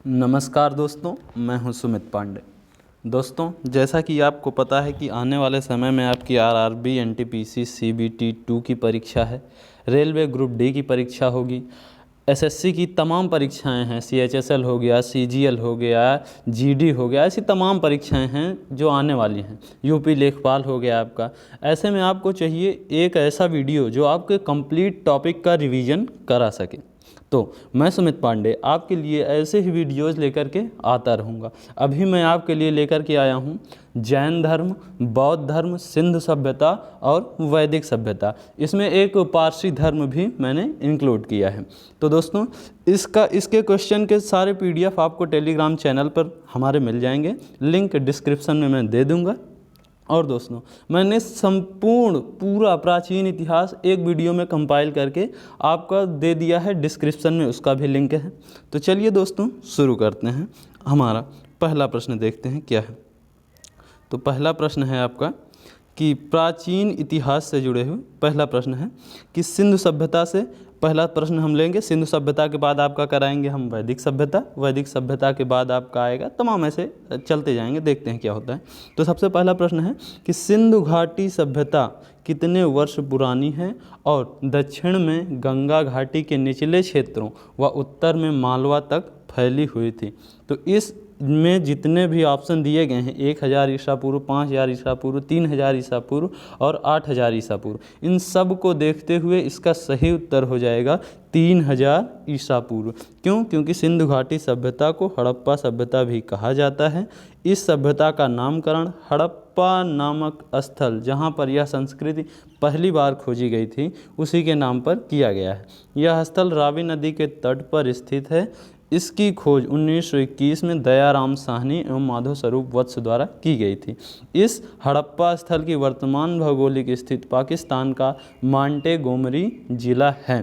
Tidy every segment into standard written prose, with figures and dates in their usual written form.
नमस्कार दोस्तों, मैं हूं सुमित पांडे। दोस्तों, जैसा कि आपको पता है कि आने वाले समय में आपकी आरआरबी, एनटीपीसी, सीबीटी 2 की परीक्षा है, रेलवे ग्रुप डी की परीक्षा होगी, एसएससी की तमाम परीक्षाएं हैं, सीएचएसएल हो गया, सीजीएल हो गया, जीडी हो गया, ऐसी तमाम परीक्षाएं हैं जो आने वाली हैं, यूपी लेखपाल हो गया आपका। ऐसे में आपको चाहिए एक ऐसा वीडियो जो आपके कंप्लीट टॉपिक का रिवीजन करा सके। तो मैं सुमित पांडे आपके लिए ऐसे ही वीडियोज़ लेकर के आता रहूँगा। अभी मैं आपके लिए लेकर के आया हूँ जैन धर्म, बौद्ध धर्म, सिंधु सभ्यता और वैदिक सभ्यता। इसमें एक पारसी धर्म भी मैंने इंक्लूड किया है। तो दोस्तों, इसके क्वेश्चन के सारे पीडीएफ आपको टेलीग्राम चैनल पर हमारे मिल जाएंगे, लिंक डिस्क्रिप्शन में मैं दे दूँगा। और दोस्तों, मैंने संपूर्ण पूरा प्राचीन इतिहास एक वीडियो में कंपाइल करके आपका दे दिया है, डिस्क्रिप्शन में उसका भी लिंक है। तो चलिए दोस्तों, शुरू करते हैं। हमारा पहला प्रश्न देखते हैं क्या है। तो पहला प्रश्न है आपका कि प्राचीन इतिहास से जुड़े हुए पहला प्रश्न है कि सिंधु सभ्यता से पहला प्रश्न हम लेंगे। सिंधु सभ्यता के बाद आपका कराएंगे हम वैदिक सभ्यता, वैदिक सभ्यता के बाद आपका आएगा, तमाम ऐसे चलते जाएंगे, देखते हैं क्या होता है। तो सबसे पहला प्रश्न है कि सिंधु घाटी सभ्यता कितने वर्ष पुरानी है और दक्षिण में गंगा घाटी के निचले क्षेत्रों व उत्तर में मालवा तक फैली हुई थी। तो इस में जितने भी ऑप्शन दिए गए हैं 1000 ईसा पूर्व, 5000 ईसा पूर्व, 3000 ईसा पूर्व और 8000 ईसा पूर्व, इन सब को देखते हुए इसका सही उत्तर हो जाएगा 3000 ईसा पूर्व। क्यों? क्योंकि सिंधु घाटी सभ्यता को हड़प्पा सभ्यता भी कहा जाता है। इस सभ्यता का नामकरण हड़प्पा नामक स्थल, जहाँ पर यह संस्कृति पहली बार खोजी गई थी, उसी के नाम पर किया गया है। यह स्थल रावी नदी के तट पर स्थित है। इसकी खोज 1921 में दयाराम साहनी एवं माधव स्वरूप वत्स द्वारा की गई थी। इस हड़प्पा स्थल की वर्तमान भौगोलिक स्थिति पाकिस्तान का मांटेगोमरी जिला है।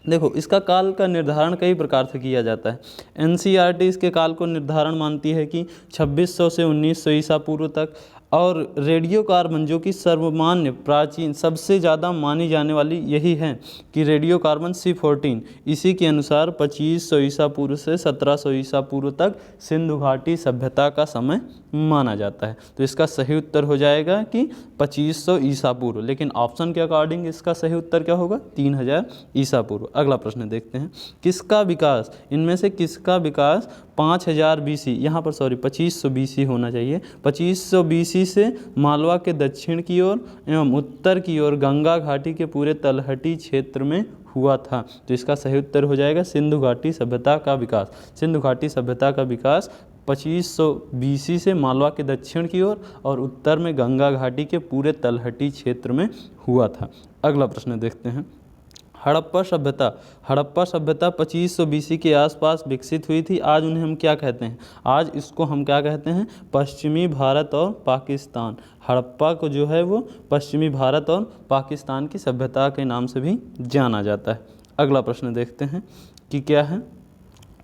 देखो, इसका काल का निर्धारण कई प्रकार से किया जाता है। एनसीईआरटी इसके काल को निर्धारण मानती है कि 2600 से 1900 ईसा पूर्व तक, और रेडियो कार्बन जो कि सर्वमान्य प्राचीन सबसे ज़्यादा मानी जाने वाली यही है कि रेडियो कार्बन C14, इसी के अनुसार 2500 ईसा पूर्व से 1700 ईसा पूर्व तक सिंधु घाटी सभ्यता का समय माना जाता है। तो इसका सही उत्तर हो जाएगा कि 2500 ईसा पूर्व, लेकिन ऑप्शन के अकॉर्डिंग इसका सही उत्तर क्या होगा? 3000 ईसा पूर्व। अगला प्रश्न देखते हैं, किसका विकास, इनमें से किसका विकास 5000 BC, यहाँ पर 2500 BC होना चाहिए, 2500 BC से मालवा के दक्षिण की ओर एवं उत्तर की ओर गंगा घाटी के पूरे तलहटी क्षेत्र में हुआ था। तो इसका सही उत्तर हो जाएगा सिंधु घाटी सभ्यता का विकास। सिंधु घाटी सभ्यता का विकास 2500 BC से मालवा के दक्षिण की ओर और उत्तर में गंगा घाटी के पूरे तलहटी क्षेत्र में हुआ था। अगला प्रश्न देखते हैं, हड़प्पा सभ्यता। हड़प्पा सभ्यता 2500 BC के आसपास विकसित हुई थी। आज उन्हें हम क्या कहते हैं? आज इसको हम क्या कहते हैं? पश्चिमी भारत और पाकिस्तान। हड़प्पा को जो है वो पश्चिमी भारत और पाकिस्तान की सभ्यता के नाम से भी जाना जाता है। अगला प्रश्न देखते हैं कि क्या है।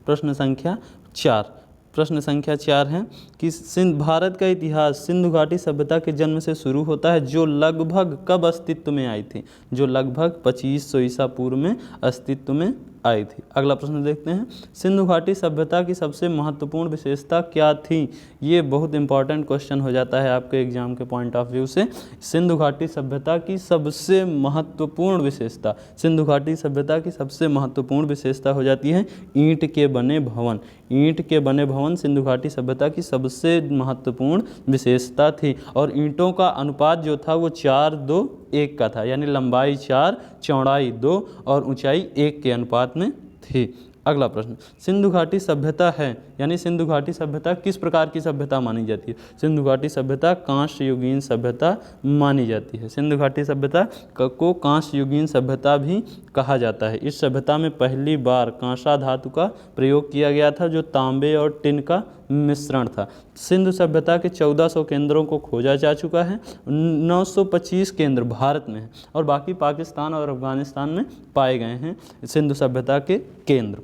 प्रश्न संख्या 4। प्रश्न संख्या 4 है कि भारत का इतिहास सिंधु घाटी सभ्यता के जन्म से शुरू होता है, जो लगभग कब अस्तित्व में आई थी? जो लगभग 2500 ईसा पूर्व में अस्तित्व में आई थी। अगला प्रश्न देखते हैं, सिंधु घाटी सभ्यता की सबसे महत्वपूर्ण विशेषता क्या थी? ये बहुत इंपॉर्टेंट क्वेश्चन हो जाता है आपके एग्जाम के पॉइंट ऑफ व्यू से। सिंधु घाटी सभ्यता की सबसे महत्वपूर्ण विशेषता, सिंधु घाटी सभ्यता की सबसे महत्वपूर्ण विशेषता हो जाती है ईंट के बने भवन। ईंट के बने भवन सिंधु घाटी सभ्यता की सबसे महत्वपूर्ण विशेषता थी, और ईंटों का अनुपात जो था वो 4:2:1 का था, यानी लंबाई 4, चौड़ाई 2 और ऊंचाई 1 के अनुपात में थी। अगला प्रश्न, सिंधु घाटी सभ्यता है, यानी सिंधु घाटी सभ्यता किस प्रकार की सभ्यता मानी जाती है? सिंधु घाटी सभ्यता कांस्य युगीन सभ्यता मानी जाती है। सिंधु घाटी सभ्यता को कांस्य युगीन सभ्यता भी कहा जाता है। इस सभ्यता में पहली बार कांसा धातु का प्रयोग किया गया था, जो तांबे और टिन का मिश्रण था। सिंधु सभ्यता के 1400 केंद्रों को खोजा जा चुका है। 925 केंद्र भारत में हैं और बाकी पाकिस्तान और अफगानिस्तान में पाए गए हैं सिंधु सभ्यता के केंद्र।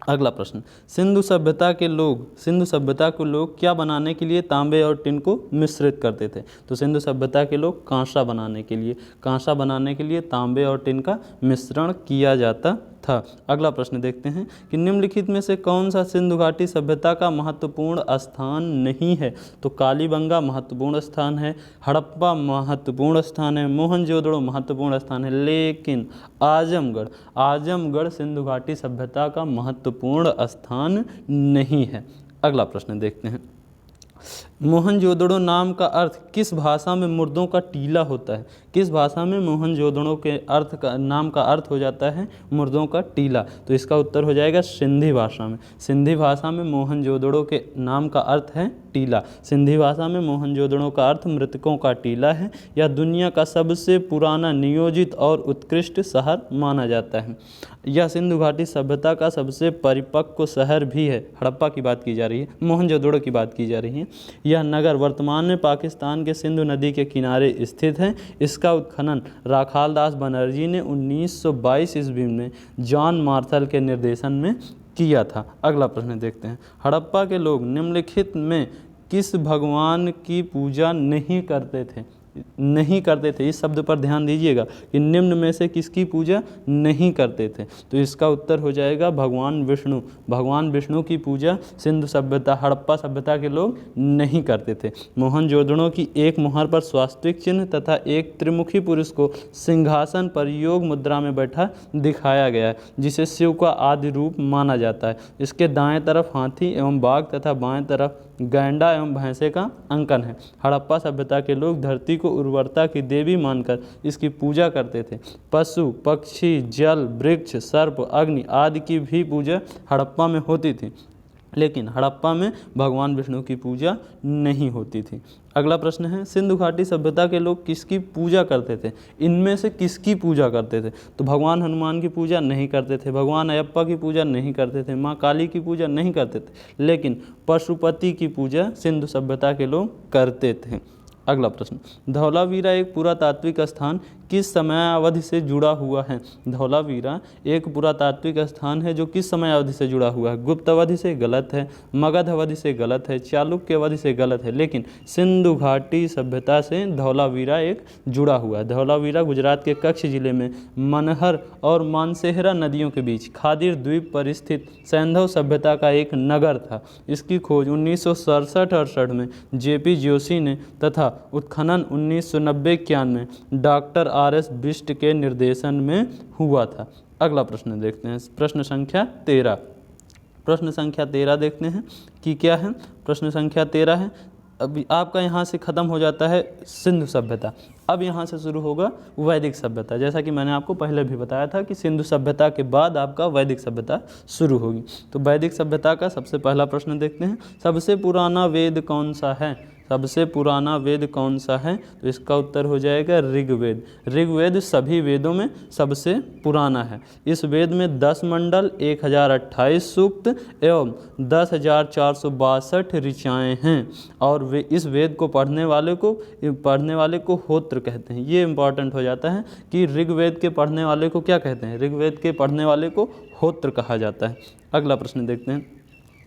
अगला प्रश्न, सिंधु सभ्यता को लोग क्या बनाने के लिए तांबे और टिन को मिश्रित करते थे? तो सिंधु सभ्यता के लोग कांसा बनाने के लिए तांबे और टिन का मिश्रण किया जाता था। अगला प्रश्न देखते हैं कि निम्नलिखित में से कौन सा सिंधु घाटी सभ्यता का महत्वपूर्ण स्थान नहीं है। तो कालीबंगा महत्वपूर्ण स्थान है, हड़प्पा महत्वपूर्ण स्थान है, मोहनजोदड़ो महत्वपूर्ण स्थान है, लेकिन आजमगढ़ सिंधु घाटी सभ्यता का महत्वपूर्ण स्थान नहीं है। अगला प्रश्न देखते हैं, मोहनजोदड़ो नाम का अर्थ किस भाषा में मुर्दों का टीला होता है। किस भाषा में मोहनजोदड़ो के नाम का अर्थ हो जाता है मुर्दों का टीला। तो इसका उत्तर हो जाएगा सिंधी भाषा में। सिंधी भाषा में मोहनजोदड़ो के नाम का अर्थ है टीला। सिंधी भाषा में मोहनजोदड़ो का अर्थ मृतकों का टीला है। यह दुनिया का सबसे पुराना नियोजित और उत्कृष्ट शहर माना जाता है। यह सिंधु घाटी सभ्यता का सबसे परिपक्व शहर भी है। हड़प्पा की बात की जा रही है, मोहनजोदड़ो की बात की जा रही है। यह नगर वर्तमान में पाकिस्तान के सिंधु नदी के किनारे स्थित है। इसका उत्खनन राखालदास बनर्जी ने 1922 ईस्वी में जॉन मार्शल के निर्देशन में किया था। अगला प्रश्न देखते हैं, हड़प्पा के लोग निम्नलिखित में किस भगवान की पूजा नहीं करते थे। इस शब्द पर ध्यान दीजिएगा कि निम्न में से किसकी पूजा नहीं करते थे। तो इसका उत्तर हो जाएगा भगवान विष्णु। भगवान विष्णु की पूजा सिंधु सभ्यता, हड़प्पा सभ्यता के लोग नहीं करते थे। मोहनजोदड़ो की एक मुहर पर स्वास्तिक चिन्ह तथा एक त्रिमुखी पुरुष को सिंहासन पर योग मुद्रा में बैठा दिखाया गया है, जिसे शिव का आदि रूप माना जाता है। इसके दाएं तरफ हाथी एवं बाघ तथा बाएं तरफ गैंडा एवं भैंसे का अंकन है। हड़प्पा सभ्यता के लोग धरती को उर्वरता की देवी मानकर इसकी पूजा करते थे। पशु, पक्षी, जल, वृक्ष, सर्प, अग्नि आदि की भी पूजा हड़प्पा में होती थी, लेकिन हड़प्पा में भगवान विष्णु की पूजा नहीं होती थी। अगला प्रश्न है, सिंधु घाटी सभ्यता के लोग किसकी पूजा करते थे। इनमें से किसकी पूजा करते थे। तो भगवान हनुमान की पूजा नहीं करते थे, भगवान अयप्पा की पूजा नहीं करते थे, माँ काली की पूजा नहीं करते थे, लेकिन पशुपति की पूजा सिंधु सभ्यता के लोग करते थे। अगला प्रश्न, धौलावीरा एक पुरातात्विक स्थान किस समयावधि से जुड़ा हुआ है। धौलावीरा एक पुरातात्विक स्थान है जो किस समयावधि से जुड़ा हुआ है। गुप्त अवधि से गलत है, मगध अवधि से गलत है, चालुक्य अवधि से गलत है, लेकिन सिंधु घाटी सभ्यता से धौलावीरा एक जुड़ा हुआ है। धौलावीरा गुजरात के कच्छ जिले में मनहर और मानसेहरा नदियों के बीच खादीर द्वीप पर स्थित सैंधव सभ्यता का एक नगर था। इसकी खोज 1967-68 में जेपी जोशी ने तथा उत्खनन 1990-91 में डॉक्टर आर.एस. बिष्ट के निर्देशन में हुआ था। अगला प्रश्न देखते हैं, प्रश्न संख्या 13। प्रश्न संख्या 13 देखते हैं कि क्या है। प्रश्न संख्या 13 है, अभी आपका यहाँ से ख़त्म हो जाता है सिंधु सभ्यता, अब यहाँ से शुरू होगा वैदिक सभ्यता। जैसा कि मैंने आपको पहले भी बताया था कि सिंधु सभ्यता के बाद आपका वैदिक सभ्यता शुरू होगी। तो वैदिक सभ्यता का सबसे पहला प्रश्न देखते हैं, सबसे पुराना वेद कौन सा है। सबसे पुराना वेद कौन सा है। तो इसका उत्तर हो जाएगा ऋग्वेद। ऋग्वेद सभी वेदों में सबसे पुराना है। इस वेद में 10 मंडल, 1028 सूक्त एवं 10,462 ऋचाएँ हैं और वे इस वेद को पढ़ने वाले को होत्र कहते हैं। ये इंपॉर्टेंट हो जाता है कि ऋग्वेद के पढ़ने वाले को क्या कहते हैं। ऋग्वेद के पढ़ने वाले को होत्र कहा जाता है। अगला प्रश्न देखते हैं,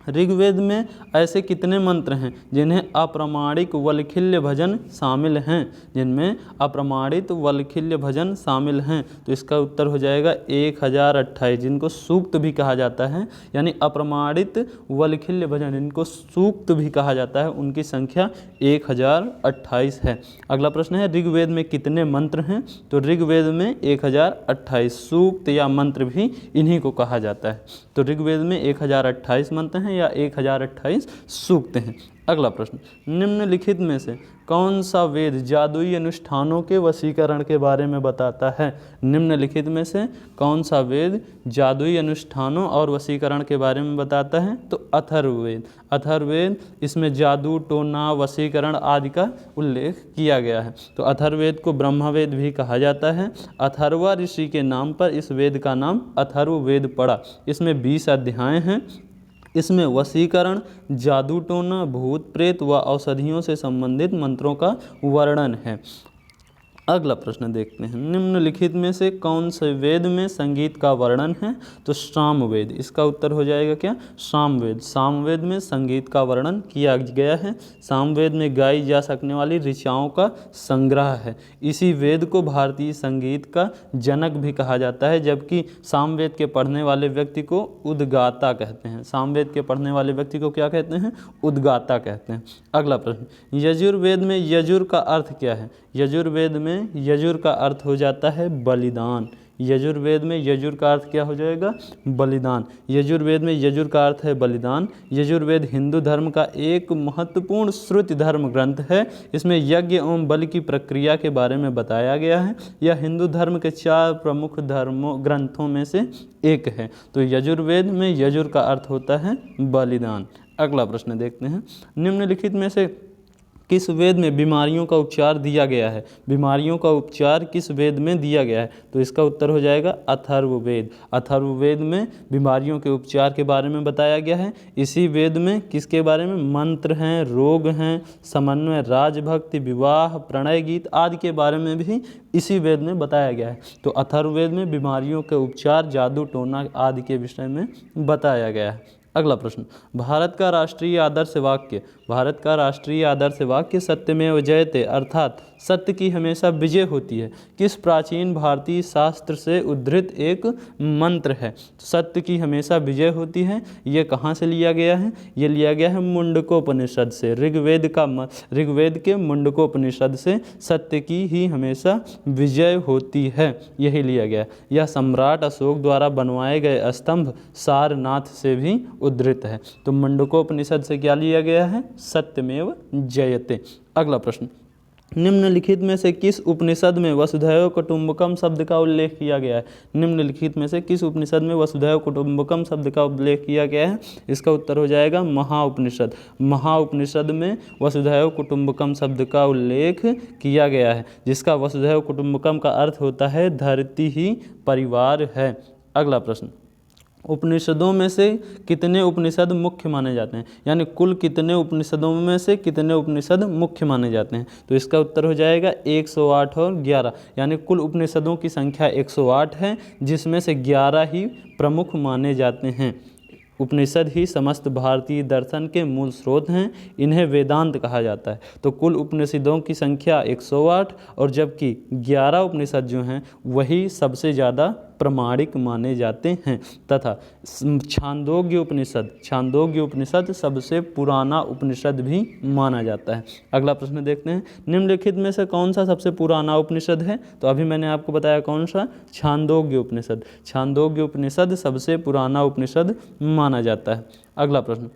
ऋग्वेद में ऐसे कितने मंत्र हैं जिन्हें अप्रमाणिक वल्खिल्य भजन शामिल हैं। जिनमें अप्रमाणित वल्खिल्य भजन शामिल हैं। तो इसका उत्तर हो जाएगा 1028, जिनको सूक्त भी कहा जाता है, यानी अप्रमाणित वल्खिल्य भजन इनको सूक्त भी कहा जाता है, उनकी संख्या 1028 है। अगला प्रश्न है, ऋग्वेद में कितने मंत्र हैं। तो ऋग्वेद में 1028 सूक्त या मंत्र भी इन्हीं को कहा जाता है। तो ऋग्वेद में 1028 मंत्र हैं या 1028 सूक्त हैं। अगला प्रश्न, निम्नलिखित में से कौन सा वेद जादुई अनुष्ठानों के वशीकरण के बारे में बताता है। निम्नलिखित में से कौन सा वेद जादुई अनुष्ठानों और वशीकरण के बारे में बताता है। तो अथर्ववेद। अथर्ववेद, इसमें जादू, टोना, वशीकरण आदि का उल्लेख किया गया है। तो अथर्ववेद को ब्रह्मवेद भी कहा जाता है। अथर्वा ऋषि के नाम पर इस वेद का नाम अथर्ववेद पड़ा। इसमें 20 अध्याय हैं। इसमें वशीकरण, जादू टोना, भूत प्रेत व औषधियों से संबंधित मंत्रों का वर्णन है। अगला प्रश्न देखते हैं, निम्नलिखित में से कौन से वेद में संगीत का वर्णन है? तो सामवेद, इसका उत्तर हो जाएगा क्या? सामवेद। सामवेद में संगीत का वर्णन किया गया है। सामवेद में गाई जा सकने वाली ऋचाओं का संग्रह है। इसी वेद को भारतीय संगीत का जनक भी कहा जाता है, जबकि सामवेद के पढ़ने वाले व्यक्ति को उद्गाता कहते हैं। सामवेद के पढ़ने वाले व्यक्ति को क्या कहते हैं? उद्गाता कहते हैं। अगला प्रश्न, यजुर्वेद में यजुर का अर्थ क्या है? यजुर्वेद में यजुर का अर्थ हो जाता है बलिदान। यजुर्वेद में यजुर का अर्थ क्या हो जाएगा? बलिदान। यजुर्वेद में यजुर का अर्थ है बलिदान। यजुर्वेद हिंदू धर्म का एक महत्वपूर्ण श्रुति धर्म ग्रंथ है। इसमें यज्ञ एवं बलि की प्रक्रिया के बारे में बताया गया है। यह हिंदू धर्म के 4 प्रमुख ग्रंथों में से एक है। तो यजुर्वेद में यजुर का अर्थ होता है बलिदान। अगला प्रश्न देखते हैं, निम्नलिखित में से किस वेद में बीमारियों का उपचार दिया गया है? बीमारियों का उपचार किस वेद में दिया गया है? तो इसका उत्तर हो जाएगा अथर्ववेद। अथर्ववेद में बीमारियों के उपचार के बारे में बताया गया है। इसी वेद में किसके बारे में? मंत्र हैं, रोग हैं, समन्वय, राजभक्ति, विवाह, प्रणय गीत आदि के बारे में भी इसी वेद में बताया गया है। तो अथर्ववेद में बीमारियों के उपचार, जादू टोना आदि के विषय में बताया गया है। अगला प्रश्न, भारत का राष्ट्रीय आदर्श वाक्य, भारत का राष्ट्रीय आदर्श वाक्य सत्यमेव जयते अर्थात सत्य की हमेशा विजय होती है, किस प्राचीन भारतीय शास्त्र से उद्धृत एक मंत्र है? सत्य की हमेशा विजय होती है, ये कहाँ से लिया गया है? ये लिया गया है मुंडकोपनिषद से। ऋग्वेद के मुंडकोपनिषद से सत्य की ही हमेशा विजय होती है, यही लिया गया। यह सम्राट अशोक द्वारा बनवाए गए स्तंभ सारनाथ से भी उद्धृत है। तो मुंडकोपनिषद से क्या लिया गया है? सत्यमेव जयते। अगला प्रश्न, निम्नलिखित में से किस उपनिषद में वसुधैव कुटुंबकम शब्द का उल्लेख किया गया है? निम्नलिखित में से किस उपनिषद में वसुधैव कुटुंबकम शब्द का उल्लेख किया गया है? इसका उत्तर हो जाएगा महाउपनिषद। महाउपनिषद में वसुधैव कुटुंबकम शब्द का उल्लेख किया गया है, जिसका वसुधैव कुटुंबकम का अर्थ होता है धरती ही परिवार है। अगला प्रश्न, उपनिषदों में से कितने उपनिषद मुख्य माने जाते हैं? यानी कुल कितने उपनिषदों में से कितने उपनिषद मुख्य माने जाते हैं? तो इसका उत्तर हो जाएगा 108 और 11, यानी कुल उपनिषदों की संख्या 108 है, जिसमें से 11 ही प्रमुख माने जाते हैं। उपनिषद ही समस्त भारतीय दर्शन के मूल स्रोत हैं, इन्हें वेदांत कहा जाता है। तो कुल उपनिषदों की संख्या 108 और जबकि 11 उपनिषद जो हैं वही सबसे ज़्यादा प्रमाणिक माने जाते हैं तथा छांदोग्य उपनिषद सबसे पुराना उपनिषद भी माना जाता है। अगला प्रश्न देखते हैं, निम्नलिखित में से कौन सा सबसे पुराना उपनिषद है? तो अभी मैंने आपको बताया कौन सा? छांदोग्य उपनिषद। छांदोग्य उपनिषद सबसे पुराना उपनिषद माना जाता है। अगला प्रश्न,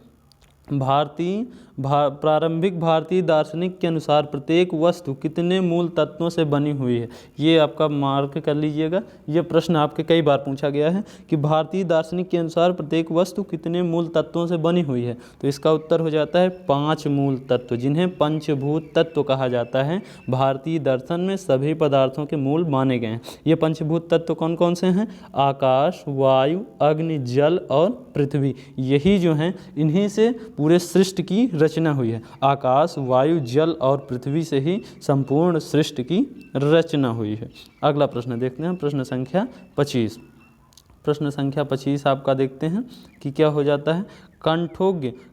प्रारंभिक भारतीय दार्शनिक के अनुसार प्रत्येक वस्तु कितने मूल तत्वों से बनी हुई है? ये आपका मार्क कर लीजिएगा। ये प्रश्न आपके कई बार पूछा गया है कि भारतीय दार्शनिक के अनुसार प्रत्येक वस्तु कितने मूल तत्वों से बनी हुई है? तो इसका उत्तर हो जाता है 5 मूल तत्व, जिन्हें पंचभूत तत्व कहा जाता है। भारतीय दर्शन में सभी पदार्थों के मूल माने गए हैं। ये पंचभूत तत्व कौन कौन से हैं? आकाश, वायु, अग्नि, जल और पृथ्वी। यही जो हैं इन्हीं से पूरे सृष्टि की रचना हुई है। आकाश, वायु, जल और पृथ्वी से ही संपूर्ण सृष्टि की रचना हुई है। अगला प्रश्न देखते हैं, प्रश्न संख्या 25। प्रश्न संख्या 25 आपका देखते हैं कि क्या हो जाता है।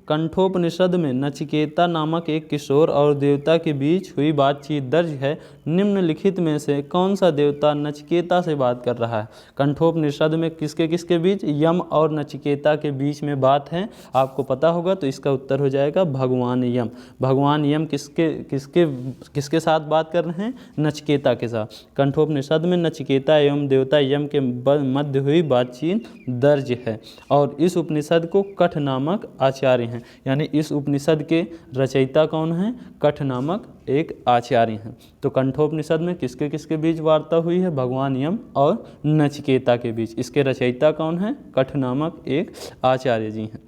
कंठोपनिषद में नचिकेता नामक एक किशोर और देवता के बीच हुई बातचीत दर्ज है। निम्नलिखित में से कौन सा देवता नचिकेता से बात कर रहा है? कंठोपनिषद में किसके किसके बीच? यम और नचिकेता के बीच में बात है, आपको पता होगा। तो इसका उत्तर हो जाएगा भगवान यम। भगवान यम किसके साथ बात कर रहे हैं? नचिकेता के साथ। कंठोपनिषद में नचिकेता एवं देवता यम के मध्य हुई बातचीत दर्ज है और इस उपनिषद को कठ नामक आचार्य हैं, यानी इस उपनिषद के रचयिता कौन हैं? कठ नामक एक आचार्य हैं। तो कंठोपनिषद में किसके किसके बीच वार्ता हुई है? भगवान यम और नचिकेता के बीच। इसके रचयिता कौन हैं? कठ नामक एक आचार्य जी हैं।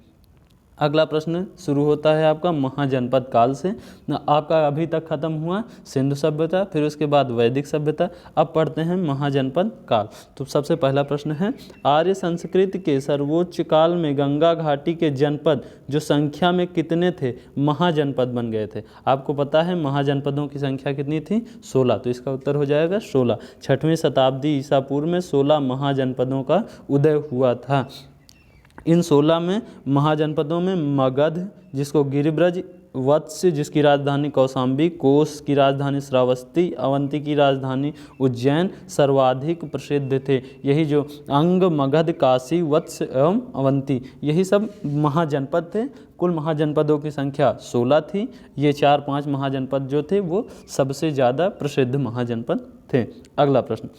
अगला प्रश्न शुरू होता है आपका महाजनपद काल से। आपका अभी तक खत्म हुआ सिंधु सभ्यता, फिर उसके बाद वैदिक सभ्यता, अब पढ़ते हैं महाजनपद काल। तो सबसे पहला प्रश्न है, आर्य संस्कृति के सर्वोच्च काल में गंगा घाटी के जनपद जो संख्या में कितने थे महाजनपद बन गए थे? आपको पता है महाजनपदों की संख्या कितनी थी? 16। तो इसका उत्तर हो जाएगा 16। 6वीं शताब्दी ईसा पूर्व में 16 महाजनपदों का उदय हुआ था। इन 16 में महाजनपदों में मगध, जिसको गिरिब्रज, वत्स जिसकी राजधानी कौशाम्बी, कोस की राजधानी श्रावस्ती, अवंती की राजधानी उज्जैन सर्वाधिक प्रसिद्ध थे। यही जो अंग, मगध, काशी, वत्स एवं अवंती, यही सब महाजनपद थे। कुल महाजनपदों की संख्या 16 थी। ये 4-5 महाजनपद जो थे वो सबसे ज़्यादा प्रसिद्ध महाजनपद थे। अगला प्रश्न,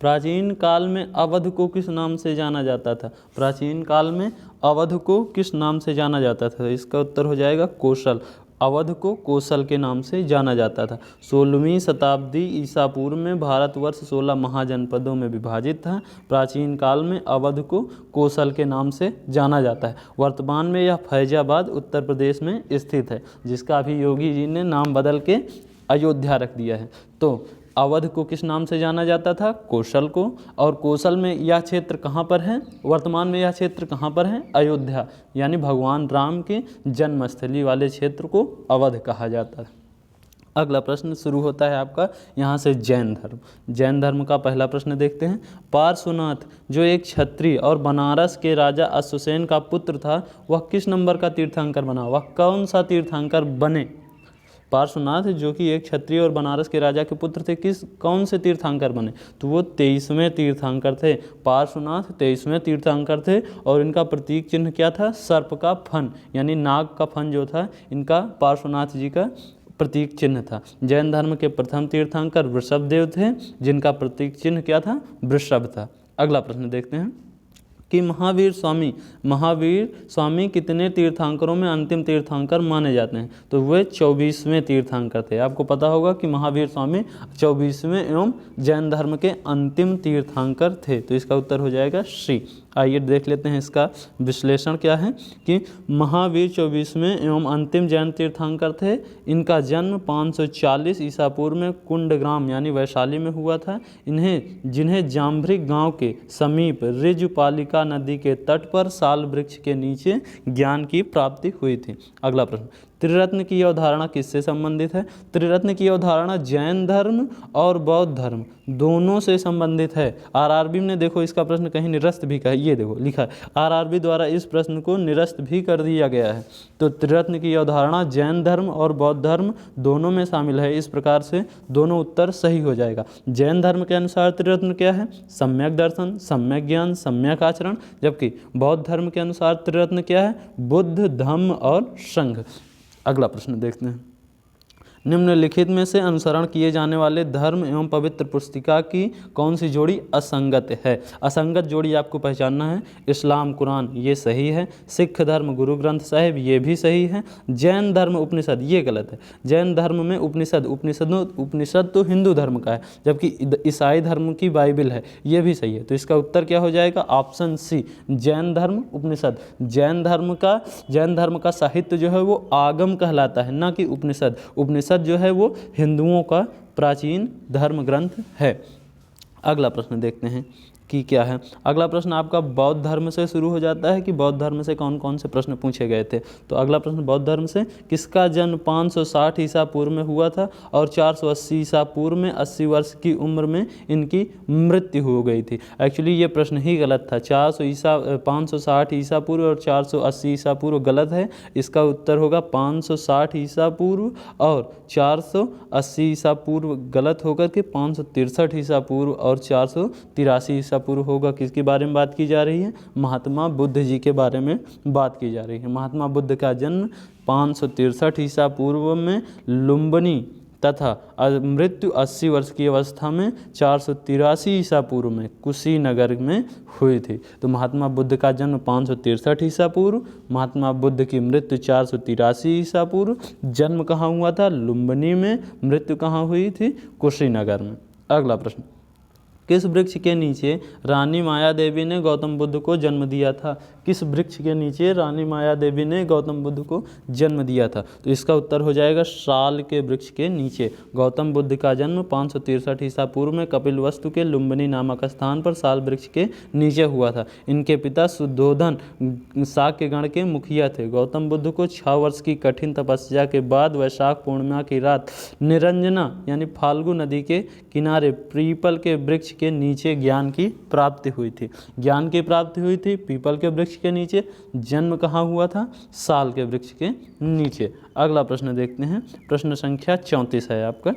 प्राचीन काल में अवध को किस नाम से जाना जाता था? प्राचीन काल में अवध को किस नाम से जाना जाता था? इसका उत्तर हो जाएगा कोशल। अवध को कोशल के नाम से जाना जाता था। 16वीं शताब्दी ईसा पूर्व में भारतवर्ष 16 महाजनपदों में विभाजित था। प्राचीन काल में अवध को कोशल के नाम से जाना जाता है। वर्तमान में यह फैजाबाद उत्तर प्रदेश में स्थित है, जिसका अभी योगी जी ने नाम बदल के अयोध्या रख दिया है। तो अवध को किस नाम से जाना जाता था? कोशल को। और कोशल में यह क्षेत्र कहाँ पर है? वर्तमान में यह क्षेत्र कहाँ पर है? अयोध्या, यानी भगवान राम के जन्मस्थली वाले क्षेत्र को अवध कहा जाता है। अगला प्रश्न शुरू होता है आपका यहाँ से जैन धर्म। जैन धर्म का पहला प्रश्न देखते हैं। पार्श्वनाथ जो एक क्षत्रिय और बनारस के राजा अश्वसेन का पुत्र था, वह किस नंबर का तीर्थंकर बना? वह कौन सा तीर्थंकर बने? पार्श्वनाथ जो कि एक क्षत्रिय और बनारस के राजा के पुत्र थे, कौन से तीर्थंकर बने? तो वो 23वें तीर्थंकर थे। पार्श्वनाथ 23वें तीर्थंकर थे और इनका प्रतीक चिन्ह क्या था? सर्प का फन, यानी नाग का फन जो था इनका पार्श्वनाथ जी का प्रतीक चिन्ह था। जैन धर्म के प्रथम तीर्थंकर वृषभदेव थे, जिनका प्रतीक चिन्ह क्या था? वृषभ था। अगला प्रश्न देखते हैं कि महावीर स्वामी कितने तीर्थंकरों में अंतिम तीर्थंकर माने जाते हैं? तो वे 24वें तीर्थंकर थे। आपको पता होगा कि महावीर स्वामी 24वें एवं जैन धर्म के अंतिम तीर्थंकर थे। तो इसका उत्तर हो जाएगा श्री। आइए देख लेते हैं इसका विश्लेषण क्या है कि महावीर 24वें एवं अंतिम जैन तीर्थंकर थे। इनका जन्म 540 ईसा पूर्व में कुंडग्राम यानी वैशाली में हुआ था। जिन्हें जाम्भरिक गांव के समीप ऋजुपालिका नदी के तट पर साल वृक्ष के नीचे ज्ञान की प्राप्ति हुई थी। अगला प्रश्न, त्रिरत्न की अवधारणा किससे संबंधित है? त्रिरत्न की अवधारणा जैन धर्म और बौद्ध धर्म दोनों से संबंधित है। आरआरबी ने देखो इसका प्रश्न कहीं निरस्त भी कहा, ये देखो लिखा है, आरआरबी द्वारा इस प्रश्न को निरस्त भी कर दिया गया है। तो त्रिरत्न की अवधारणा जैन धर्म और बौद्ध धर्म दोनों में शामिल है। इस प्रकार से दोनों उत्तर सही हो जाएगा। जैन धर्म के अनुसार त्रिरत्न क्या है? सम्यक दर्शन, सम्यक ज्ञान, सम्यक आचरण। जबकि बौद्ध धर्म के अनुसार त्रिरत्न क्या है? बुद्ध, धम्म और संघ। अगला प्रश्न देखते हैं। निम्नलिखित में से अनुसरण किए जाने वाले धर्म एवं पवित्र पुस्तिका की कौन सी जोड़ी असंगत है? असंगत जोड़ी आपको पहचानना है। इस्लाम कुरान ये सही है, सिख धर्म गुरु ग्रंथ साहिब ये भी सही है, जैन धर्म उपनिषद ये गलत है। जैन धर्म में उपनिषद तो हिंदू धर्म का है, जबकि ईसाई धर्म की बाइबल है, ये भी सही है। तो इसका उत्तर क्या हो जाएगा? ऑप्शन सी, जैन धर्म उपनिषद। जैन धर्म का साहित्य जो है वो आगम कहलाता है, ना कि उपनिषद। उपनिषद जो है वो हिंदुओं का प्राचीन धर्म ग्रंथ है। अगला प्रश्न देखते हैं कि क्या है। अगला प्रश्न आपका बौद्ध धर्म से शुरू हो जाता है कि बौद्ध धर्म से कौन कौन से प्रश्न पूछे गए थे। तो अगला प्रश्न बौद्ध धर्म से, किसका जन्म 560 ईसा पूर्व में हुआ था और 480 ईसा पूर्व में 80 वर्ष की उम्र में इनकी मृत्यु हो गई थी? एक्चुअली ये प्रश्न ही गलत था। 560 ईसा पूर्व और 480 ईसा पूर्व गलत है। इसका उत्तर होगा 560 ईसा पूर्व और 480 ईसा पूर्व गलत होकर के 563 ईसा पूर्व और 483 ईसा पूर्व होगा। किसके बारे में बात की जा रही है? महात्मा बुद्ध जी के बारे में बात की जा रही है। महात्मा बुद्ध का जन्म 563 ईसा पूर्व में लुम्बिनी तथा मृत्यु 80 वर्ष की अवस्था में 483 ईसा पूर्व में कुशीनगर में हुई थी। तो महात्मा बुद्ध का जन्म 563 ईसा पूर्व, महात्मा बुद्ध की मृत्यु 483 ईसा पूर्व। जन्म कहाँ हुआ था? लुम्बिनी में। मृत्यु कहाँ हुई थी? कुशीनगर में। अगला प्रश्न, किस वृक्ष के नीचे रानी माया देवी ने गौतम बुद्ध को जन्म दिया था? किस वृक्ष के नीचे रानी माया देवी ने गौतम बुद्ध को जन्म दिया था? तो इसका उत्तर हो जाएगा साल के वृक्ष के नीचे। गौतम बुद्ध का जन्म 563 ईसा पूर्व में कपिलवस्तु के लुम्बिनी नामक स्थान पर साल वृक्ष के नीचे हुआ था। इनके पिता शुद्धोधन शाक्य गण के मुखिया थे। गौतम बुद्ध को 6 वर्ष की कठिन तपस्या के बाद वैशाख पूर्णिमा की रात निरंजना यानी फाल्गु नदी के किनारे पीपल के वृक्ष के नीचे ज्ञान की प्राप्ति हुई थी। ज्ञान की प्राप्ति हुई थी पीपल के वृक्ष के नीचे। जन्म कहाँ हुआ था? साल के वृक्ष के नीचे। अगला प्रश्न देखते हैं, प्रश्न संख्या 34 है आपका,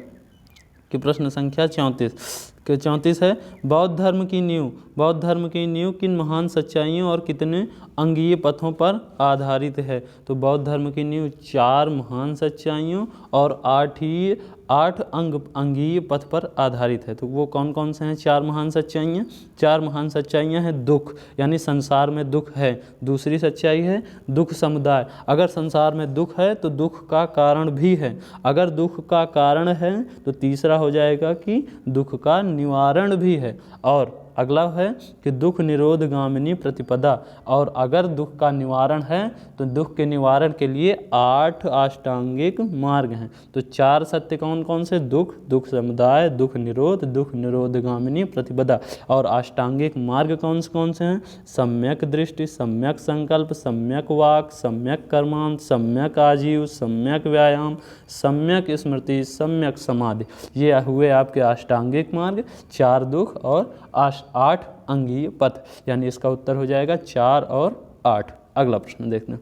कि प्रश्न संख्या 34 है, बौद्ध धर्म की नींव किन महान सच्चाइयों और कितने अंगीय पथों पर आधारित है? तो बौद्ध धर्म की नींव 4 महान सच्चाइयों और 8 अंगीय पथ पर आधारित है। तो वो कौन कौन से हैं 4 महान सच्चाइयाँ? 4 महान सच्चाइयाँ हैं दुख, यानी संसार में दुख है। दूसरी सच्चाई है दुख समुदाय, अगर संसार में दुख है तो दुख का कारण भी है। अगर दुख का कारण है तो तीसरा हो जाएगा कि दुख का निवारण भी है। और अगला है कि दुख निरोध गामिनी प्रतिपदा, और अगर दुख का निवारण है तो दुख के निवारण के लिए 8 अष्टांगिक मार्ग हैं। तो 4 सत्य कौन कौन से? दुख, दुख समुदाय, दुख निरोध गामिनी प्रतिपदा। और अष्टांगिक मार्ग कौन से हैं? सम्यक दृष्टि, सम्यक संकल्प, सम्यक वाक, सम्यक कर्मांत, सम्यक आजीव, सम्यक व्यायाम, सम्यक स्मृति, सम्यक समाधि। ये हुए आपके अष्टांगिक मार्ग, 4 दुख और 8 अंगीय पथ, यानी इसका उत्तर हो जाएगा 4 और 8। अगला प्रश्न देखते हैं,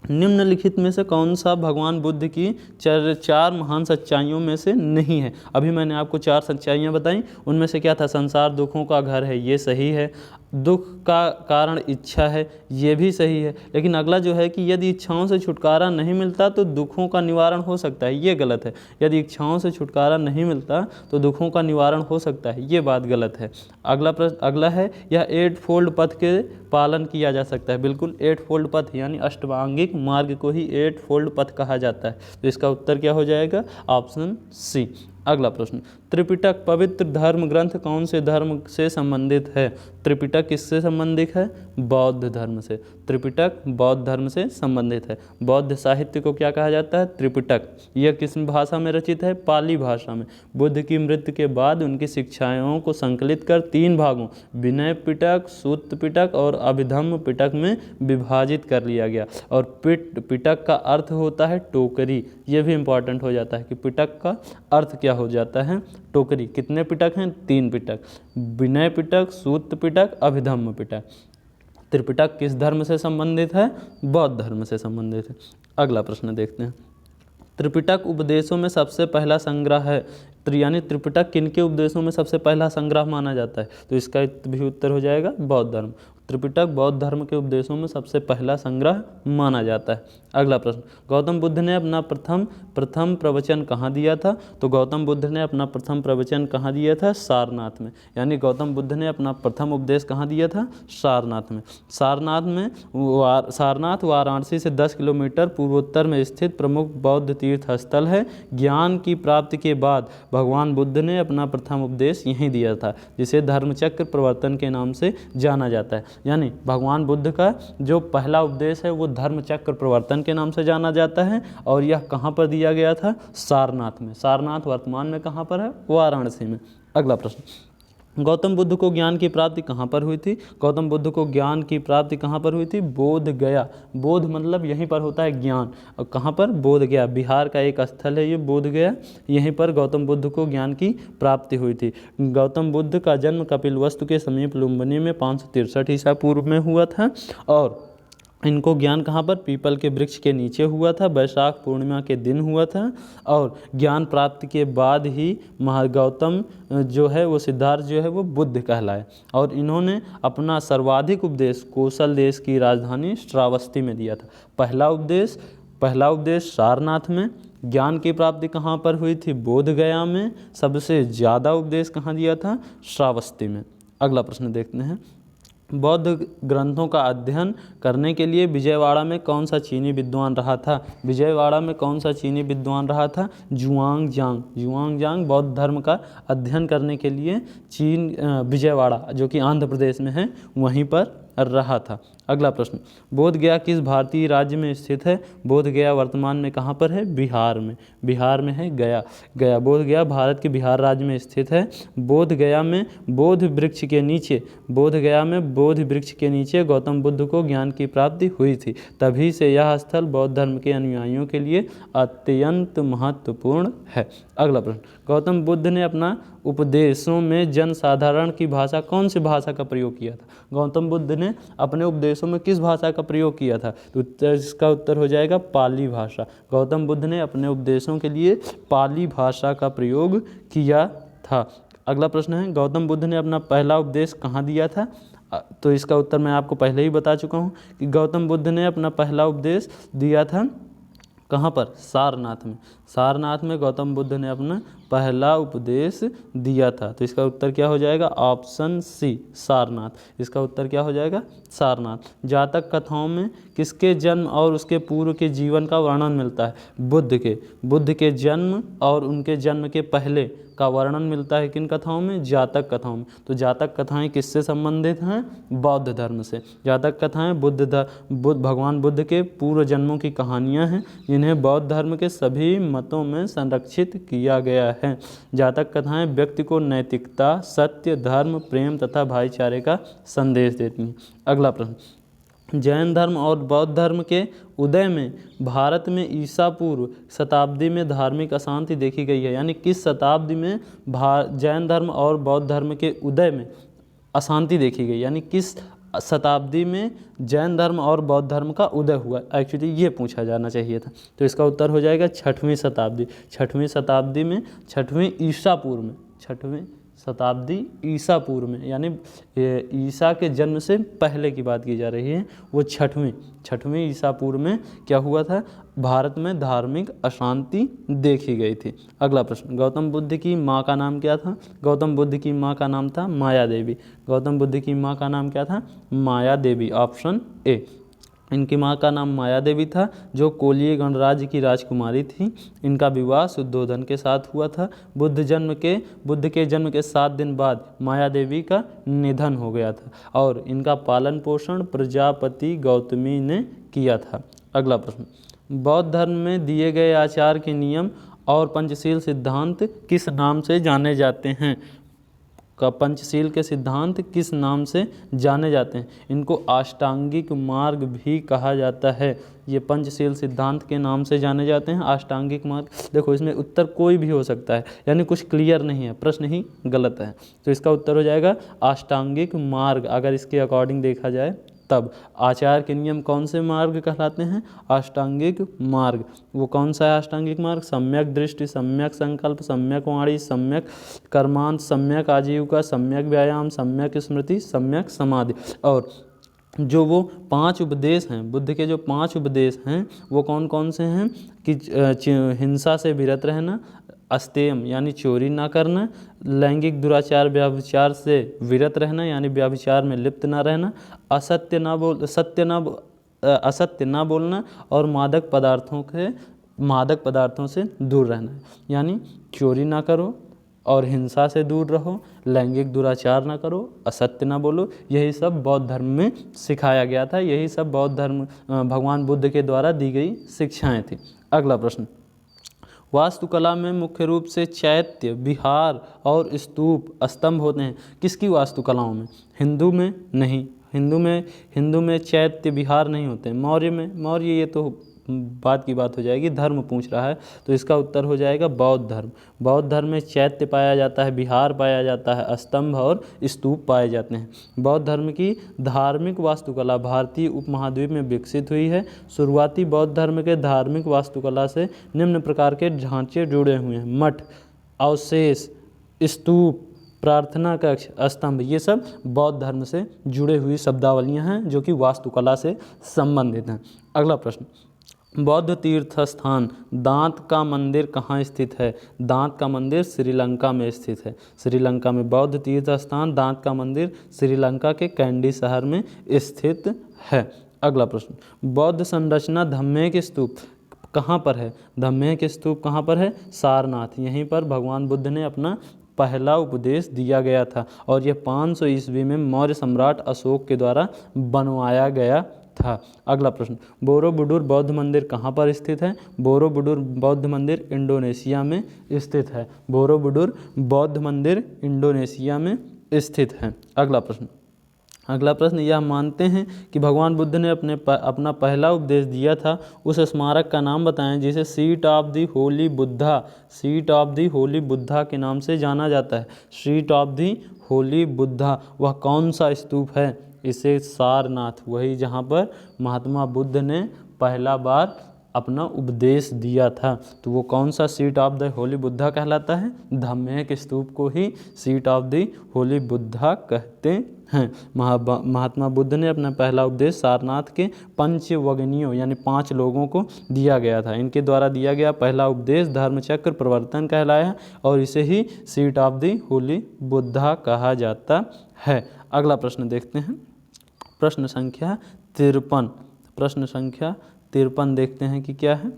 निम्नलिखित में से कौन सा भगवान बुद्ध की 4 महान सच्चाइयों में से नहीं है? अभी मैंने आपको 4 सच्चाइयाँ बताई, उनमें से क्या था? संसार दुखों का घर है, ये सही है। दुख का कारण इच्छा है, ये भी सही है। लेकिन अगला जो है कि यदि इच्छाओं से छुटकारा नहीं मिलता तो दुखों का निवारण हो सकता है, ये गलत है। यदि इच्छाओं से छुटकारा नहीं मिलता तो दुखों का निवारण हो सकता है, ये बात गलत है। अगला है यह 8 फोल्ड पथ के पालन किया जा सकता है। बिल्कुल 8 फोल्ड पथ यानी अष्टांगिक मार्ग को ही 8 फोल्ड पथ कहा जाता है। तो इसका उत्तर क्या हो जाएगा? Option C. अगला प्रश्न, त्रिपिटक पवित्र धर्म ग्रंथ कौन से धर्म से संबंधित है? त्रिपिटक किससे संबंधित है? बौद्ध धर्म से। त्रिपिटक बौद्ध धर्म से संबंधित है। बौद्ध साहित्य को क्या कहा जाता है? त्रिपिटक। यह किस भाषा में रचित है? पाली भाषा में। बुद्ध की मृत्यु के बाद उनकी शिक्षाओं को संकलित कर 3 भागों विनय पिटक, सूत्र पिटक और अभिधम्म पिटक में विभाजित कर लिया गया। और पिटक का अर्थ होता है टोकरी। ये भी इंपॉर्टेंट हो जाता है कि पिटक का अर्थ क्या हो जाता है? टोकरी। कितने पिटक हैं? 3 पिटक, विनय पिटक, सूत्र पिटक, अभिधम्म पिटक। त्रिपिटक किस धर्म से संबंधित है? बौद्ध धर्म से संबंधित है। अगला प्रश्न देखते हैं, त्रिपिटक उपदेशों में सबसे पहला संग्रह है, यानी त्रिपिटक किनके उपदेशों में सबसे पहला संग्रह माना जाता है? तो इसका भी उत्तर हो जाएगा बौद्ध धर्म। त्रिपिटक बौद्ध धर्म के उपदेशों में सबसे पहला संग्रह माना जाता है। अगला प्रश्न, गौतम बुद्ध ने अपना प्रथम प्रवचन कहाँ दिया था? तो गौतम बुद्ध ने अपना प्रथम प्रवचन कहाँ दिया था? सारनाथ में। यानी गौतम बुद्ध ने अपना प्रथम उपदेश कहाँ दिया था? सारनाथ में। सारनाथ वाराणसी से 10 किलोमीटर पूर्वोत्तर में स्थित प्रमुख बौद्ध तीर्थ स्थल है। ज्ञान की प्राप्ति के बाद भगवान बुद्ध ने अपना प्रथम उपदेश यहीं दिया था, जिसे धर्मचक्र प्रवर्तन के नाम से जाना जाता है। यानी भगवान बुद्ध का जो पहला उपदेश है वो धर्मचक्र प्रवर्तन के नाम से जाना जाता है। और यह कहाँ पर दिया गया था? सारनाथ में। सारनाथ वर्तमान में कहाँ पर है? वाराणसी में। अगला प्रश्न, गौतम बुद्ध को ज्ञान की प्राप्ति कहाँ पर हुई थी? गौतम बुद्ध को ज्ञान की प्राप्ति कहाँ पर हुई थी? बोध गया। बोध मतलब यहीं पर होता है ज्ञान। और कहाँ पर? बोध गया। बिहार का एक स्थल है ये बोध गया, यहीं पर गौतम बुद्ध को ज्ञान की प्राप्ति हुई थी। गौतम बुद्ध का जन्म कपिलवस्तु के समीप लुम्बिनी में 563 ईसा पूर्व में हुआ था। और इनको ज्ञान कहाँ पर? पीपल के वृक्ष के नीचे हुआ था। वैशाख पूर्णिमा के दिन हुआ था। और ज्ञान प्राप्ति के बाद ही महागौतम जो है वो सिद्धार्थ जो है वो बुद्ध कहलाए। और इन्होंने अपना सर्वाधिक उपदेश कोसल देश की राजधानी श्रावस्ती में दिया था। पहला उपदेश सारनाथ में। ज्ञान की प्राप्ति कहाँ पर हुई थी? बोध गया में। सबसे ज़्यादा उपदेश कहाँ दिया था? श्रावस्ती में। अगला प्रश्न देखते हैं, बौद्ध ग्रंथों का अध्ययन करने के लिए विजयवाड़ा में कौन सा चीनी विद्वान रहा था? विजयवाड़ा में कौन सा चीनी विद्वान रहा था? जुआंगजांग बौद्ध धर्म का अध्ययन करने के लिए विजयवाड़ा जो कि आंध्र प्रदेश में है वहीं पर रहा था। अगला प्रश्न, बोध गया किस भारतीय राज्य में स्थित है? बोध गया वर्तमान में कहाँ पर है? बिहार में। बिहार में है गया। गया बोध गया भारत के बिहार राज्य में स्थित है। बोध गया में बोध वृक्ष के नीचे, बोध गया में बोध वृक्ष के नीचे गौतम बुद्ध को ज्ञान की प्राप्ति हुई थी। तभी से यह स्थल बौद्ध धर्म के अनुयायियों के लिए अत्यंत महत्वपूर्ण है। अगला प्रश्न, गौतम बुद्ध ने अपना उपदेशों में जनसाधारण की भाषा, कौन सी भाषा का प्रयोग किया था? गौतम बुद्ध ने अपने उपदेशों में किस भाषा का प्रयोग किया था? तो इसका उत्तर हो जाएगा पाली भाषा। गौतम बुद्ध ने अपने उपदेशों के लिए पाली भाषा का प्रयोग किया था। अगला प्रश्न है, गौतम बुद्ध ने अपना पहला उपदेश कहाँ दिया था? तो इसका उत्तर मैं आपको पहले ही बता चुका हूँ कि गौतम बुद्ध ने अपना पहला उपदेश दिया था कहाँ पर? सारनाथ में। सारनाथ में गौतम बुद्ध ने अपना पहला उपदेश दिया था। तो इसका उत्तर क्या हो जाएगा? Option C, Sarnath. इसका उत्तर क्या हो जाएगा? सारनाथ। जातक कथाओं में किसके जन्म और उसके पूर्व के जीवन का वर्णन मिलता है? बुद्ध के। बुद्ध के जन्म और उनके जन्म के पहले का वर्णन मिलता है किन कथाओं में? जातक कथाओं में। तो जातक कथाएं किससे संबंधित हैं? बौद्ध धर्म से। जातक कथाएं भगवान बुद्ध के पूर्व जन्मों की कहानियां हैं जिन्हें बौद्ध धर्म के सभी मतों में संरक्षित किया गया है। जातक कथाएं व्यक्ति को नैतिकता, सत्य, धर्म, प्रेम तथा भाईचारे का संदेश देती हैं। अगला प्रश्न, जैन धर्म और बौद्ध धर्म के उदय में भारत में ईसा पूर्व शताब्दी में धार्मिक अशांति देखी गई है। यानी किस शताब्दी में जैन धर्म और बौद्ध धर्म के उदय में अशांति देखी गई? यानी किस शताब्दी में जैन धर्म और बौद्ध धर्म का उदय हुआ? एक्चुअली ये पूछा जाना चाहिए था। तो इसका उत्तर हो जाएगा 6वीं शताब्दी। 6वीं शताब्दी में, 6वीं ईसा पूर्व में, 6वीं शताब्दी ईसा पूर्व में, यानी ईसा के जन्म से पहले की बात की जा रही है। वो 6वीं ईसा पूर्व में क्या हुआ था? भारत में धार्मिक अशांति देखी गई थी। अगला प्रश्न, गौतम बुद्ध की माँ का नाम क्या था? गौतम बुद्ध की माँ का नाम था माया देवी। गौतम बुद्ध की माँ का नाम क्या था? माया देवी। Option A. इनकी माँ का नाम माया देवी था, जो कोलीय गणराज्य की राजकुमारी थी। इनका विवाह शुद्धोधन के साथ हुआ था। बुद्ध के जन्म के 7 दिन बाद माया देवी का निधन हो गया था और इनका पालन पोषण प्रजापति गौतमी ने किया था। अगला प्रश्न, बौद्ध धर्म में दिए गए आचार के नियम और पंचशील सिद्धांत किस नाम से जाने जाते हैं? का पंचशील के सिद्धांत किस नाम से जाने जाते हैं? इनको अष्टांगिक मार्ग भी कहा जाता है। ये पंचशील सिद्धांत के नाम से जाने जाते हैं, अष्टांगिक मार्ग। देखो, इसमें उत्तर कोई भी हो सकता है, यानी कुछ क्लियर नहीं है, प्रश्न ही गलत है। तो इसका उत्तर हो जाएगा अष्टांगिक मार्ग। अगर इसके अकॉर्डिंग देखा जाए तब आचार के नियम कौन से मार्ग कहलाते हैं? अष्टांगिक मार्ग। वो कौन सा है अष्टांगिक मार्ग? सम्यक दृष्टि, सम्यक संकल्प, सम्यक वाणी, सम्यक कर्मांत, सम्यक आजीविका, सम्यक व्यायाम, सम्यक स्मृति, सम्यक समाधि। और जो वो 5 उपदेश हैं, बुद्ध के जो 5 उपदेश हैं, वो कौन कौन से हैं? कि हिंसा से विरत रहना, अस्तेयम यानी चोरी ना करना, लैंगिक दुराचार व्यभिचार से विरत रहना यानी व्यभिचार में लिप्त ना रहना, असत्य ना बोलना और मादक पदार्थों से दूर रहना। यानी चोरी ना करो और हिंसा से दूर रहो, लैंगिक दुराचार ना करो, असत्य ना बोलो। यही सब बौद्ध धर्म में सिखाया गया था। यही सब बौद्ध धर्म भगवान बुद्ध के द्वारा दी गई शिक्षाएं थी। अगला प्रश्न, वास्तुकला में मुख्य रूप से चैत्य, विहार और स्तूप, स्तंभ होते हैं। किसकी वास्तुकलाओं में? हिंदू में नहीं। हिंदू में चैत्य, विहार नहीं होते। मौर्य ये तो बात की बात हो जाएगी, धर्म पूछ रहा है। तो इसका उत्तर हो जाएगा बौद्ध धर्म। बौद्ध धर्म में चैत्य पाया जाता है, विहार पाया जाता है, स्तंभ और स्तूप पाए जाते हैं। बौद्ध धर्म की धार्मिक वास्तुकला भारतीय उपमहाद्वीप में विकसित हुई है। शुरुआती बौद्ध धर्म के धार्मिक वास्तुकला से निम्न प्रकार के ढांचे जुड़े हुए हैं: मठ, अवशेष, स्तूप, प्रार्थना कक्ष, स्तंभ। ये सब बौद्ध धर्म से जुड़े हुई शब्दावलियाँ हैं जो कि वास्तुकला से संबंधित हैं। अगला प्रश्न, बौद्ध तीर्थ स्थान दांत का मंदिर कहाँ स्थित है? दांत का मंदिर श्रीलंका में स्थित है। श्रीलंका में बौद्ध तीर्थ स्थान दांत का मंदिर श्रीलंका के कैंडी शहर में स्थित है। अगला प्रश्न, बौद्ध संरचना धम्मेक स्तूप कहाँ पर है? धम्मेक स्तूप कहाँ पर है? सारनाथ। यहीं पर भगवान बुद्ध ने अपना पहला उपदेश दिया गया था और यह 500 ईस्वी में मौर्य सम्राट अशोक के द्वारा बनवाया गया था। अगला प्रश्न, बोरोबुडुर बौद्ध मंदिर कहाँ पर स्थित है? बोरोबुडुर बौद्ध मंदिर इंडोनेशिया में स्थित है। बोरोबुडुर बौद्ध मंदिर इंडोनेशिया में स्थित है। अगला प्रश्न, यह मानते हैं कि भगवान बुद्ध ने अपना पहला उपदेश दिया था, उस स्मारक का नाम बताएं जिसे seat of the holy Buddha, seat of the holy Buddha के नाम से जाना जाता है। Seat of the holy Buddha वह कौन सा स्तूप है? इसे सारनाथ, वही जहाँ पर महात्मा बुद्ध ने पहला बार अपना उपदेश दिया था, तो वो कौन सा seat of the holy Buddha कहलाता है? धम्मेक स्तूप को ही seat of the holy Buddha कहते हैं। महात्मा बुद्ध ने अपना पहला उपदेश सारनाथ के पंचवग्नियों यानी 5 लोगों को दिया गया था। इनके द्वारा दिया गया पहला उपदेश धर्मचक्र प्रवर्तन कहलाया और इसे ही seat of the holy Buddha कहा जाता है। अगला प्रश्न देखते हैं, प्रश्न संख्या 53। प्रश्न संख्या 53 देखते हैं कि क्या है।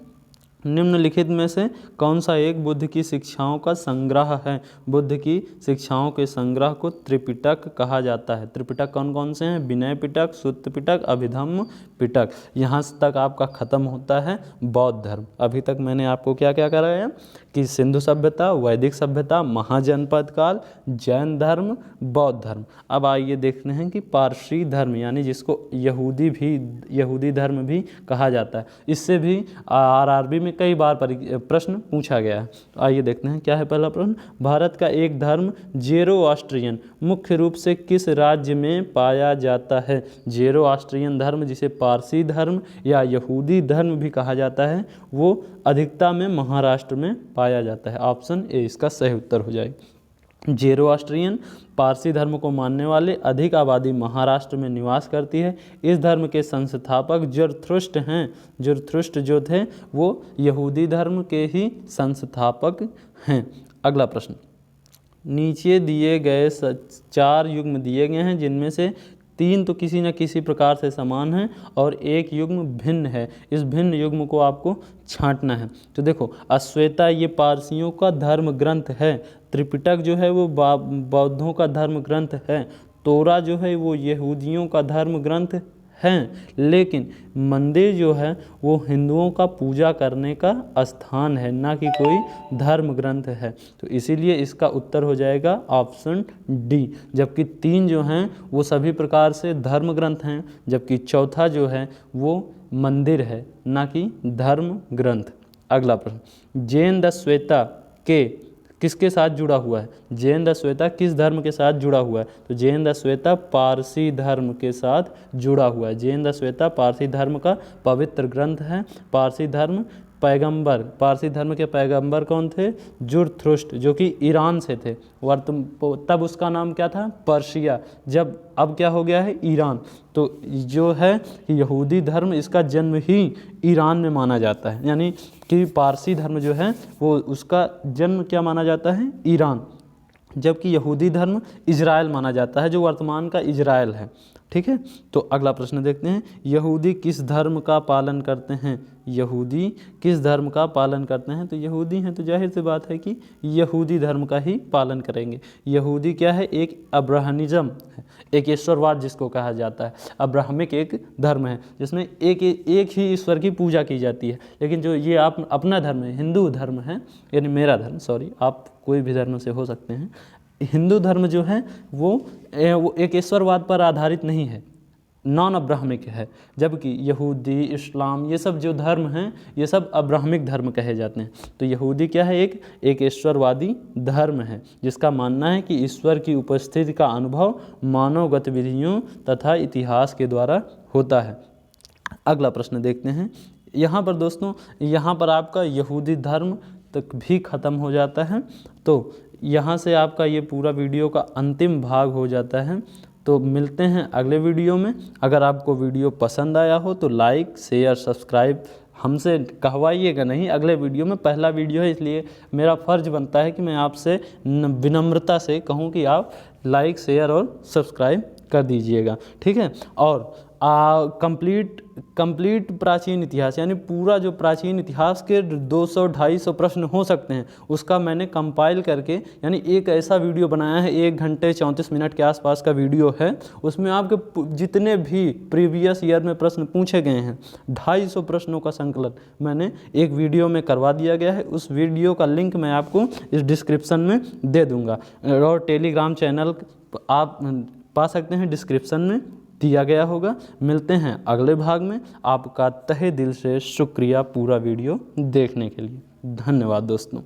निम्नलिखित में से कौन सा एक बुद्ध की शिक्षाओं का संग्रह है? बुद्ध की शिक्षाओं के संग्रह को त्रिपिटक कहा जाता है। त्रिपिटक कौन कौन से हैं? विनय पिटक, सुत्त पिटक, अभिधम्म पिटक। यहाँ तक आपका खत्म होता है बौद्ध धर्म। अभी तक मैंने आपको क्या क्या कराया कि सिंधु सभ्यता, वैदिक सभ्यता, महाजनपद काल, जैन धर्म, बौद्ध धर्म। अब आइए देखते हैं कि पारसी धर्म यानी जिसको यहूदी धर्म भी कहा जाता है। इससे भी आरआरबी में कई बार प्रश्न पूछा गया है। तो आइए देखते हैं क्या है पहला प्रश्न। भारत का एक धर्म ज़ेरोआस्ट्रियन मुख्य रूप से किस राज्य में पाया जाता है? ज़ेरोआस्ट्रियन धर्म जिसे पारसी धर्म या यहूदी धर्म भी कहा जाता है वो अधिकता में महाराष्ट्र में पाया जाता है। ऑप्शन ए इसका सही उत्तर हो जाएगा। ज़ेरोआस्ट्रियन पारसी धर्म को मानने वाले अधिक आबादी महाराष्ट्र में निवास करती है। इस धर्म के संस्थापक ज़रथुष्ट्र हैं। ज़रथुष्ट्र जो थे वो यहूदी धर्म के ही संस्थापक हैं। अगला प्रश्न, नीचे दिए गए 4 युग्म दिए गए हैं जिनमें से 3 तो किसी न किसी प्रकार से समान हैं और एक युग्म भिन्न है। इस भिन्न युग्म को आपको छांटना है। तो देखो, अश्वेता ये पारसियों का धर्म ग्रंथ है, त्रिपिटक जो है वो बौद्धों का धर्म ग्रंथ है, तोरा जो है वो यहूदियों का धर्म ग्रंथ हैं, लेकिन मंदिर जो है वो हिंदुओं का पूजा करने का स्थान है, ना कि कोई धर्म ग्रंथ है। तो इसीलिए इसका उत्तर हो जाएगा ऑप्शन डी। जबकि 3 जो हैं वो सभी प्रकार से धर्म ग्रंथ हैं, जबकि चौथा जो है वो मंदिर है, ना कि धर्म ग्रंथ। अगला प्रश्न, जैन द श्वेता के किसके साथ जुड़ा हुआ है? जैन द श्वेता किस धर्म के साथ जुड़ा हुआ है? तो जैन द श्वेता पारसी धर्म के साथ जुड़ा हुआ है। जैन द श्वेता पारसी धर्म का पवित्र ग्रंथ है। पारसी धर्म पारसी धर्म के पैगंबर कौन थे? ज़रथुष्ट्र, जो कि ईरान से थे। तब उसका नाम क्या था? पर्शिया। अब क्या हो गया है? ईरान। तो जो है यहूदी धर्म इसका जन्म ही ईरान में माना जाता है, यानी कि पारसी धर्म जो है वो उसका जन्म क्या माना जाता है? ईरान। जबकि यहूदी धर्म इजराइल माना जाता है, जो वर्तमान का इजराइल है। ठीक है, तो अगला प्रश्न देखते हैं, यहूदी किस धर्म का पालन करते हैं? यहूदी किस धर्म का पालन करते हैं? तो यहूदी हैं तो जाहिर सी बात है कि यहूदी धर्म का ही पालन करेंगे। यहूदी क्या है? एक अब्राहमिज्म है, एक ईश्वरवाद जिसको कहा जाता है। अब्राहमिक एक धर्म है जिसमें एक ही ईश्वर की पूजा की जाती है। लेकिन जो ये आप अपना धर्म है, हिंदू धर्म है, यानी मेरा धर्म, सॉरी, आप कोई भी धर्म से हो सकते हैं। हिंदू धर्म जो है वो एक ईश्वरवाद पर आधारित नहीं है, नॉन अब्राहमिक है। जबकि यहूदी, इस्लाम, ये सब जो धर्म हैं ये सब अब्राहमिक धर्म कहे जाते हैं। तो यहूदी क्या है? एक ईश्वरवादी धर्म है जिसका मानना है कि ईश्वर की उपस्थिति का अनुभव मानव गतिविधियों तथा इतिहास के द्वारा होता है। अगला प्रश्न देखते हैं। यहाँ पर दोस्तों, यहाँ पर आपका यहूदी धर्म तक भी ख़त्म हो जाता है। तो यहाँ से आपका ये पूरा वीडियो का अंतिम भाग हो जाता है। तो मिलते हैं अगले वीडियो में। अगर आपको वीडियो पसंद आया हो तो लाइक, शेयर, सब्सक्राइब हमसे कहवाइएगा नहीं। अगले वीडियो में पहला वीडियो है, इसलिए मेरा फ़र्ज़ बनता है कि मैं आपसे विनम्रता से कहूँ कि आप लाइक, शेयर और सब्सक्राइब कर दीजिएगा, ठीक है। और कंप्लीट प्राचीन इतिहास यानी पूरा जो प्राचीन इतिहास के 200-250 प्रश्न हो सकते हैं उसका मैंने कंपाइल करके यानी एक ऐसा वीडियो बनाया है, 1 घंटे 34 मिनट के आसपास का वीडियो है। उसमें आपके जितने भी प्रीवियस ईयर में प्रश्न पूछे गए हैं 250 प्रश्नों का संकलन मैंने एक वीडियो में करवा दिया गया है। उस वीडियो का लिंक मैं आपको इस डिस्क्रिप्शन में दे दूँगा और टेलीग्राम चैनल आप पा सकते हैं, डिस्क्रिप्शन में दिया गया होगा। मिलते हैं अगले भाग में। आपका तहे दिल से शुक्रिया पूरा वीडियो देखने के लिए। धन्यवाद दोस्तों।